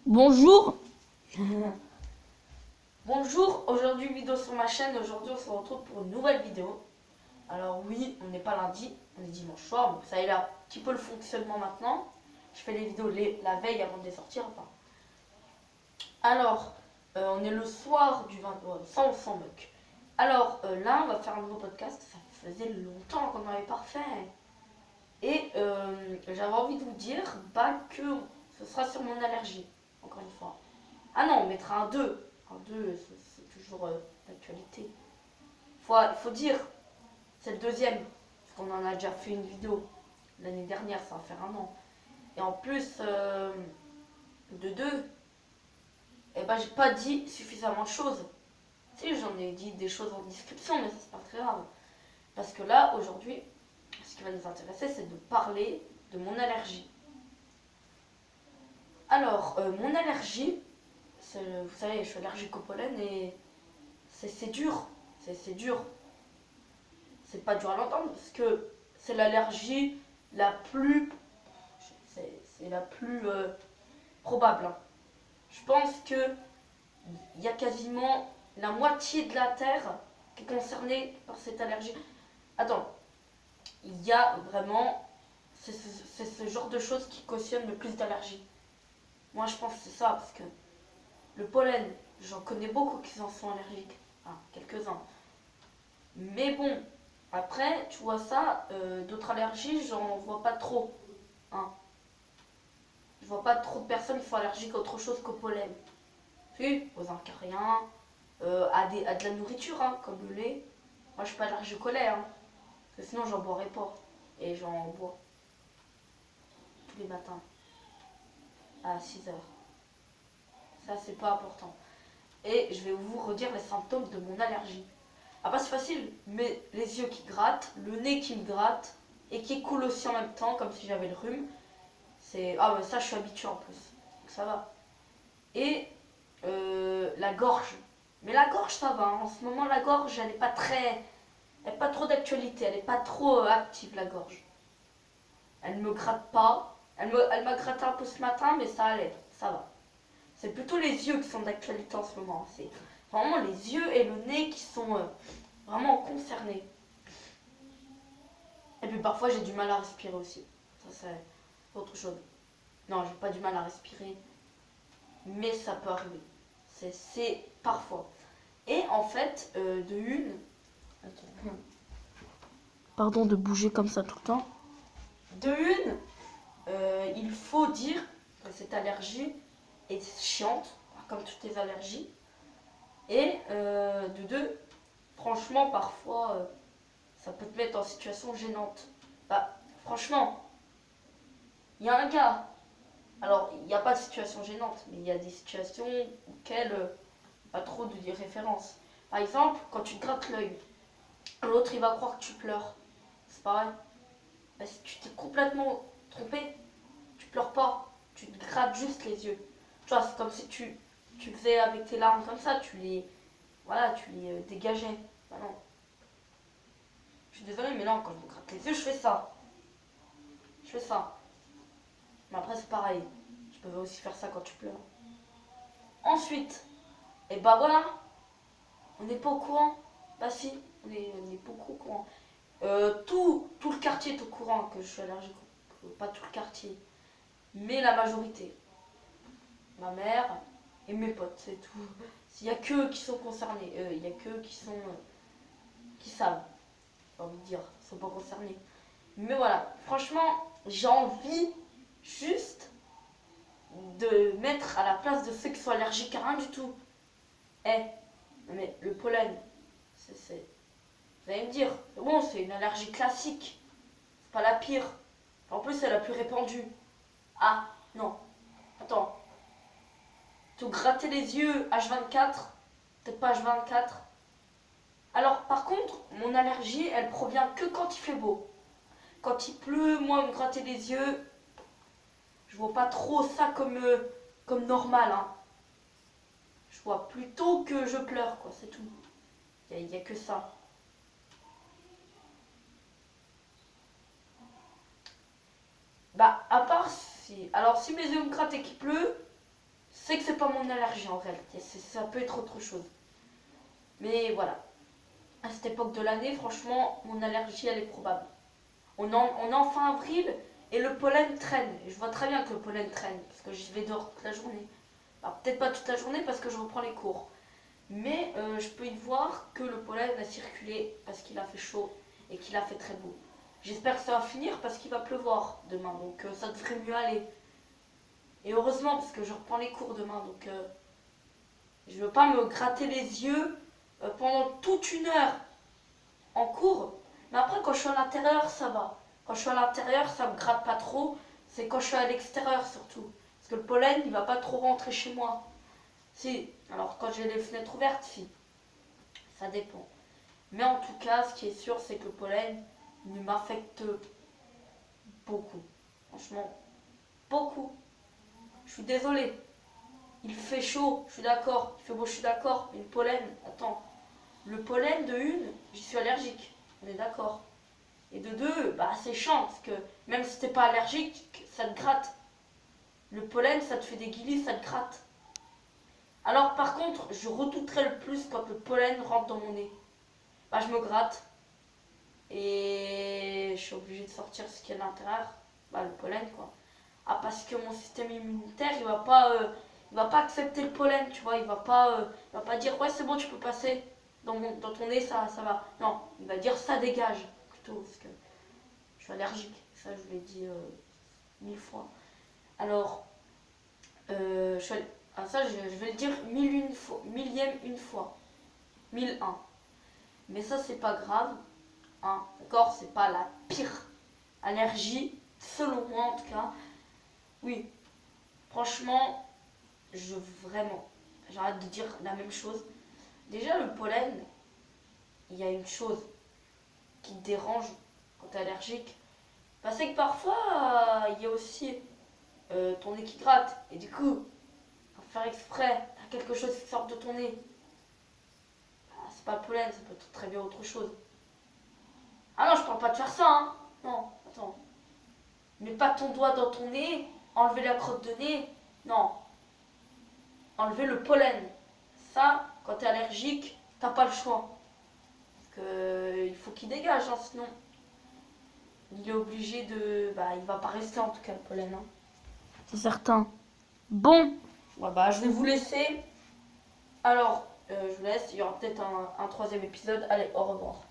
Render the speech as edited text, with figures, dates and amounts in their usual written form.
Bonjour. Bonjour, aujourd'hui vidéo sur ma chaîne. Aujourd'hui on se retrouve pour une nouvelle vidéo. Alors oui, on n'est pas lundi, on est dimanche soir, donc ça y est là, un petit peu le fonctionnement maintenant. Je fais les vidéos la veille avant de les sortir. Enfin. Alors, on est le soir du 20, ça on s'en moque. Alors là on va faire un nouveau podcast, ça faisait longtemps qu'on n'avait pas refait. Et j'avais envie de vous dire que ce sera sur mon allergie, encore une fois. Ah non, on mettra un 2. Un 2, c'est toujours d'actualité. Il faut dire, c'est le deuxième. Parce qu'on en a déjà fait une vidéo l'année dernière, ça va faire un an. Et en plus de 2, eh ben, j'ai pas dit suffisamment de choses. Si, j'en ai dit des choses en description, mais ça c'est pas très grave. Parce que là, aujourd'hui, ce qui va nous intéresser, c'est de parler de mon allergie. Alors, mon allergie, vous savez, je suis allergique au pollen et c'est dur. C'est dur. C'est pas dur à l'entendre parce que c'est l'allergie la plus. C'est la plus probable. Hein. Je pense que il y a quasiment la moitié de la Terre qui est concernée par cette allergie. Attends, il y a vraiment. C'est ce genre de choses qui cautionnent le plus d'allergies. Moi je pense que c'est ça parce que le pollen, j'en connais beaucoup qui en sont allergiques. Enfin, quelques-uns. Mais bon, après, tu vois ça, d'autres allergies, j'en vois pas trop. Hein. Je vois pas trop de personnes qui sont allergiques à autre chose qu'au pollen. Si, aux acariens, à de la nourriture, hein, comme le lait. Moi, je suis pas allergique au lait, hein, parce que sinon, j'en boirais pas. Et j'en bois tous les matins à 6 heures. Ça, c'est pas important. Et je vais vous redire les symptômes de mon allergie. Ah, pas c'est facile, mais les yeux qui grattent, le nez qui me gratte et qui coule aussi en même temps, comme si j'avais le rhume. Ah, bah ça, je suis habituée en plus. Donc ça va. Et la gorge. Mais la gorge, ça va. Hein. En ce moment, la gorge, elle n'est pas très. Elle n'est pas trop d'actualité. Elle n'est pas trop active, la gorge. Elle ne me gratte pas. Elle m'a gratté un peu ce matin, mais ça allait. Ça va. C'est plutôt les yeux qui sont d'actualité en ce moment. C'est vraiment les yeux et le nez qui sont vraiment concernés. Et puis parfois, j'ai du mal à respirer aussi. Ça, c'est autre chose. Non, j'ai pas du mal à respirer. Mais ça peut arriver. C'est parfois. Et en fait, de une. Attends. Pardon de bouger comme ça tout le temps. De une, il faut dire que cette allergie est chiante, comme toutes les allergies. Et de deux, franchement, parfois, ça peut te mettre en situation gênante. Bah, franchement, il y a un gars. Alors, il n'y a pas de situation gênante, mais il y a des situations auxquelles pas trop de référence. Par exemple, quand tu te grattes l'œil, l'autre il va croire que tu pleures. C'est pareil. Bah, si tu t'es complètement trompé, tu pleures pas. Tu te grattes juste les yeux. Tu vois, c'est comme si tu faisais avec tes larmes comme ça, tu les dégageais. Bah non. Je suis désolée, mais non, quand je me gratte les yeux, je fais ça. Je fais ça. Mais après, c'est pareil. Je peux aussi faire ça quand tu pleures. Ensuite, et bah voilà, on n'est pas au courant. Bah si, on est beaucoup au courant. Tout le quartier est au courant que je suis allergique. Pas tout le quartier, mais la majorité. Ma mère et mes potes, c'est tout. S'il y a qu'eux qui sont concernés, il y a qu'eux qui savent. J'ai envie de dire, ils sont pas concernés. Mais voilà, franchement, j'ai envie juste de mettre à la place de ceux qui sont allergiques à rien du tout. Mais le pollen, vous allez me dire, bon, c'est une allergie classique, c'est pas la pire. En plus, c'est la plus répandue. Ah, non, attends. Te gratter les yeux H24, peut-être pas H24. Alors, par contre, mon allergie, elle provient que quand il fait beau. Quand il pleut, moi, me gratter les yeux, je vois pas trop ça comme normal. Hein. Je vois plutôt que je pleure, quoi, c'est tout. Il y a que ça. Bah, à part si. Alors, si mes yeux me grattent et qu'il pleut, que c'est pas mon allergie en réalité, ça peut être autre chose. Mais voilà, à cette époque de l'année, franchement, mon allergie, elle est probable. On est en fin avril et le pollen traîne. Et je vois très bien que le pollen traîne, parce que j'y vais dehors toute la journée. Alors peut-être pas toute la journée parce que je reprends les cours. Mais je peux y voir que le pollen a circulé parce qu'il a fait chaud et qu'il a fait très beau. J'espère que ça va finir parce qu'il va pleuvoir demain, donc ça devrait mieux aller. Et heureusement parce que je reprends les cours demain, donc je veux pas me gratter les yeux pendant toute une heure en cours. Mais après quand je suis à l'intérieur ça va. Quand je suis à l'intérieur ça me gratte pas trop. C'est quand je suis à l'extérieur surtout. Parce que le pollen il va pas trop rentrer chez moi. Si, alors quand j'ai les fenêtres ouvertes, si. Ça dépend. Mais en tout cas ce qui est sûr c'est que le pollen ne m'affecte beaucoup. Franchement, beaucoup. Je suis désolée. Il fait chaud, je suis d'accord. Il fait beau, je suis d'accord. Mais le pollen, attends. Le pollen de une, j'y suis allergique. On est d'accord. Et de deux, bah c'est chiant parce que même si t'es pas allergique, ça te gratte. Le pollen, ça te fait des guilis, ça te gratte. Alors par contre, je redouterais le plus quand le pollen rentre dans mon nez. Bah je me gratte. Et je suis obligée de sortir ce qu'il y a à l'intérieur. Bah le pollen quoi. Ah parce que mon système immunitaire il va pas accepter le pollen, tu vois, il va pas dire ouais c'est bon tu peux passer dans ton nez ça va. Non, il va dire ça dégage plutôt parce que je suis allergique, ça je vous l'ai dit 1000 fois. Alors ça je vais le dire 1001 fois, millième une fois, 1001. Mais ça c'est pas grave, hein, d'accord, c'est pas la pire allergie selon moi en tout cas. Oui, franchement, vraiment, j'arrête de dire la même chose. Déjà, le pollen, il y a une chose qui te dérange quand tu es allergique. Bah, c'est que parfois, il y a aussi ton nez qui gratte. Et du coup, pour faire exprès, tu as quelque chose qui sort de ton nez. Bah, c'est pas le pollen, ça peut être très bien autre chose. Ah non, je parle pas de faire ça, hein. Non, attends. Mets pas ton doigt dans ton nez, enlever la crotte de nez. Non, enlever le pollen. Ça, quand tu es allergique, t'as pas le choix. Parce que, il faut qu'il dégage, hein, sinon il est obligé de... Bah, il va pas rester en tout cas le pollen. Hein. C'est certain. Bon, ouais, bah, je vais vous laisser. Alors, je vous laisse, il y aura peut-être un troisième épisode. Allez, au revoir.